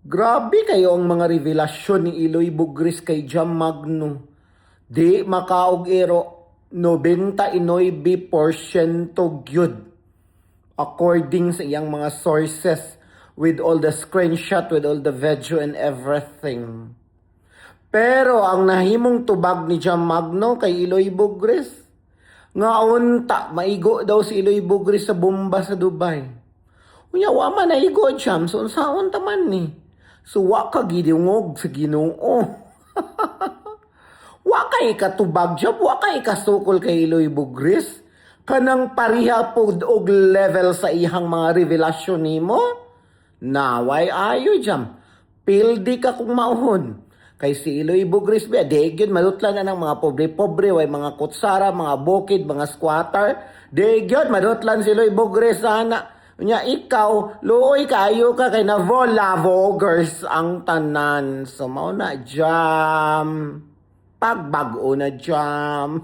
Grabe kayo ang mga revelasyon ni Iloy Bugris kay Jam Magno. Di makaog ero 99% gyud according sa iyang mga sources with all the screenshot, with all the video and everything. Pero ang nahimong tubag ni Jam Magno kay Iloy Bugris, nga unta, maigo daw si Iloy Bugris sa bomba sa Dubai. Unya, wa man naigo, Jam, so unsaon taman ni? So, wa ka gidungog sa Ginoo. Wa kay katubag, Jam, wa kay kasukol kay Iloy Bugris. Kanang pariha pod og level sa ihang mga revelasyon nimo. Naway ayo, Jam. Pildi ka kung mauhon. Kay si Iloy Bugris ba, degyon madutlan na ng mga pobre-pobre, way mga kutsara, mga bukid, mga squatter. Degyon madutlan si Iloy Bugris sana. Nya ikaw, luoy kayo ka kay na vloggers ang tanan. So mao na Jam. Pagbago na Jam.